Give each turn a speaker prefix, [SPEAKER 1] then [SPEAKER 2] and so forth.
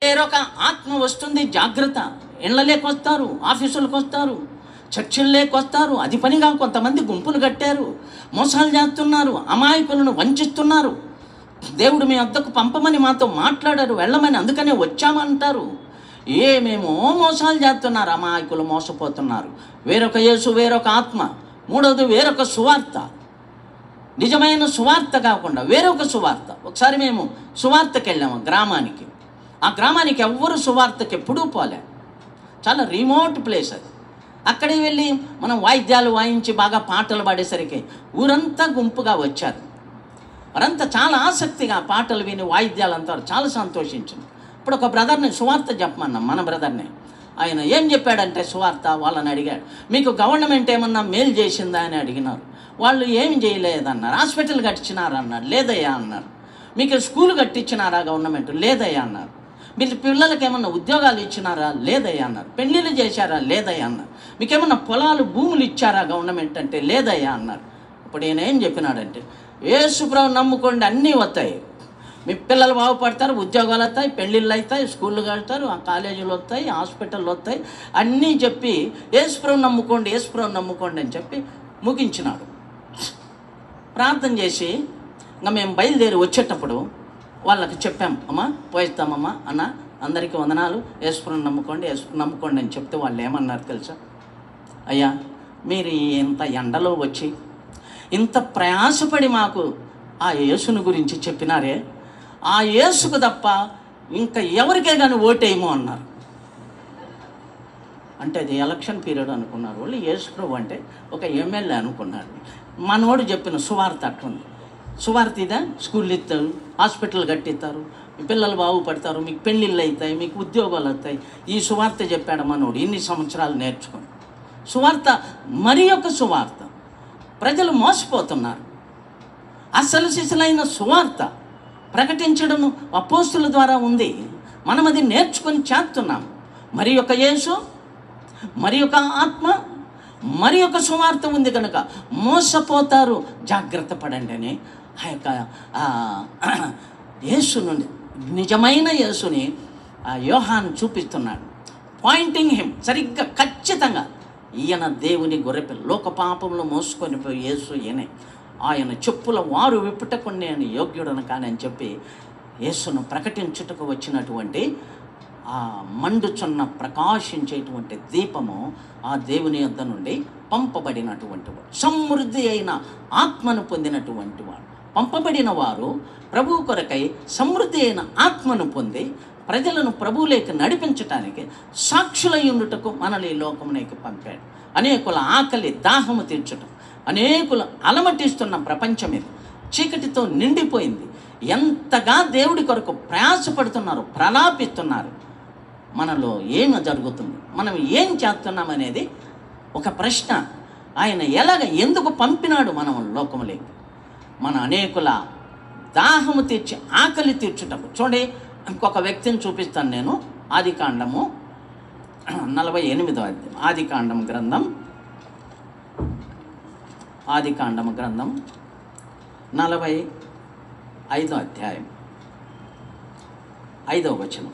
[SPEAKER 1] వేరొక ఆత్మ వస్తుంది, జాగ్రత్త. ఇళ్ళలోకి వస్తారు, ఆఫీసులకు వస్తారు, చర్చిల్లోకి వస్తారు. అది పనిగా కొంతమంది గుంపులు కట్టారు, మోసాలు చేస్తున్నారు, అమాయకులను వంచిస్తున్నారు. దేవుడు మీ వద్దకు పంపమని మాతో మాట్లాడారు, వెళ్ళమని, అందుకనే వచ్చామంటారు. ఏమేమో మోసాలు చేస్తున్నారు, అమాయకులు మోసపోతున్నారు. వేరొక యేసు, వేరొక ఆత్మ. మూడవది వేరొక సువార్త. నిజమైన సువార్త కాకుండా వేరొక సువార్త. ఒకసారి మేము సువార్తకి వెళ్ళాము గ్రామానికి. ఆ గ్రామానికి ఎవ్వరు సువార్తకి ఎప్పుడూ పోలే, చాలా రిమోట్ ప్లేస్ అది. అక్కడికి వెళ్ళి మనం వాయిద్యాలు వాయించి బాగా పాటలు పాడేసరికి ఊరంతా గుంపుగా వచ్చారు. వారంతా చాలా ఆసక్తిగా పాటలు విని వాయిద్యాలంతా చాలా సంతోషించారు. ఇప్పుడు ఒక బ్రదర్ని సువార్త చెప్పమన్నాం, మన బ్రదర్ని. ఆయన ఏం చెప్పాడంటే సువార్త వాళ్ళని అడిగాడు, మీకు గవర్నమెంట్ ఏమన్నా మేలు చేసిందా అని అడిగినారు. వాళ్ళు ఏం చేయలేదన్నారు. హాస్పిటల్ కట్టించినారా అన్నారు, లేదయ్యా అన్నారు. మీకు స్కూల్ కట్టించినారా గవర్నమెంట్, లేదయ్యా అన్నారు. మీరు పిల్లలకి ఏమన్నా ఉద్యోగాలు ఇచ్చినారా, లేదయ్యా అన్నారు. పెళ్ళిళ్ళు చేశారా, లేదయ్యా అన్నారు. మీకేమన్నా పొలాలు భూములు ఇచ్చారా గవర్నమెంట్ అంటే, లేదయ్యా అన్నారు. ఇప్పుడు ఈయన ఏం చెప్పినాడంటే, యేసు ప్రభువు నమ్ముకోండి, అన్నీ వస్తాయి. మీ పిల్లలు బాగుపడతారు, ఉద్యోగాలు వస్తాయి, పెళ్ళిళ్ళు అవుతాయి, స్కూళ్ళు కడతారు, కాలేజీలు వస్తాయి, హాస్పిటళ్ళు వస్తాయి, అన్నీ చెప్పి యేసు ప్రభువు నమ్ముకోండి, యేసు ప్రభువు నమ్ముకోండి అని చెప్పి ముగించినాడు. ప్రార్థన చేసి ఇంకా మేము బయలుదేరి వచ్చేటప్పుడు వాళ్ళకి చెప్పాం, అమ్మా పోయిస్తామమ్మా అన్న, అందరికీ వందనాలు, యేసు ప్రభువుని నమ్ముకోండి, యేసు ప్రభువుని నమ్ముకోండి అని చెప్తే వాళ్ళు ఏమన్నారు తెలుసా? అయ్యా, మీరు ఇంత ఎండలో వచ్చి ఇంత ప్రయాసపడి మాకు ఆ యేసుని గురించి చెప్పినారే, ఆ యేసుకు తప్ప ఇంకా ఎవరికే కానీ ఓటేయము అన్నారు. అంటే అది ఎలక్షన్ పీరియడ్ అనుకున్నారు వాళ్ళు. యేసు ప్రభు అంటే ఒక ఎమ్మెల్యే అనుకున్నారు. మనోడు చెప్పిన సువార్త అట్లుంది. సువార్త ఇదా, స్కూల్ ఇస్తారు, హాస్పిటల్ కట్టిస్తారు, మీ పిల్లలు బాగుపడతారు, మీకు పెళ్ళిళ్ళు అవుతాయి, మీకు ఉద్యోగాలు వస్తాయి. ఈ సువార్త చెప్పాడు మనోడు ఇన్ని సంవత్సరాలు నేర్చుకొని. సువార్త మరి ఒక సువార్త. ప్రజలు మోసపోతున్నారు. అసలు సిసలైన సువార్త ప్రకటించడం అపోస్తుల ద్వారా ఉంది. మనం అది నేర్చుకొని చేస్తున్నాం. మరి ఒక యేసు, మరి ఒక ఆత్మ, మరి ఒక సువార్త ఉంది కనుక మోసపోతారు, జాగ్రత్త పడండి అని ఆ యొక్క యేసును, నిజమైన యేసుని యోహాను చూపిస్తున్నాడు. పాయింటింగ్ హిమ్, సరిగ్గా ఖచ్చితంగా ఈయన దేవుని గొర్రెపిల్ల, లోక పాపంలో మోసుకొని పోయి యేసు ఈయనే, ఆయన చెప్పుల వారు విప్పుటకు నేను యోగ్యుడను కానీ అని చెప్పి యేసును ప్రకటించుటకు వచ్చినటువంటి ఆ మండుచున్న ప్రకాశించేటువంటి దీపము ఆ దేవుని యొద్ద నుండి పంపబడినటువంటి వాడు, సమృద్ధి అయిన ఆత్మను పొందినటువంటి వాడు. పంపబడిన వారు ప్రభువు కొరకై సమృద్ధి అయిన ఆత్మను పొంది ప్రజలను ప్రభువులోకి నడిపించటానికి సాక్షులై ఉండుటకు మనల్ని ఈ లోకమునకి పంపాడు. అనేకుల ఆకలి దాహము తీర్చటం, అనేకులు అలమటిస్తున్న ప్రపంచం ఇది చీకటితో నిండిపోయింది. ఎంతగా దేవుడి కొరకు ప్రయాసపడుతున్నారు, ప్రలాపిస్తున్నారు. మనలో ఏమి జరుగుతుంది, మనం ఏం చేస్తున్నామనేది ఒక ప్రశ్న. ఆయన ఎందుకు పంపినాడు మనం లోకములోకి? మన అనేకుల దాహము తీర్చి ఆకలి తీర్చుటకు. చూడండి, ఇంకొక వ్యక్తిని చూపిస్తాను నేను. ఆదికాండము 48వ అధ్యాయం. ఆదికాండం గ్రంథం 45వ అధ్యాయం 5వ వచనం.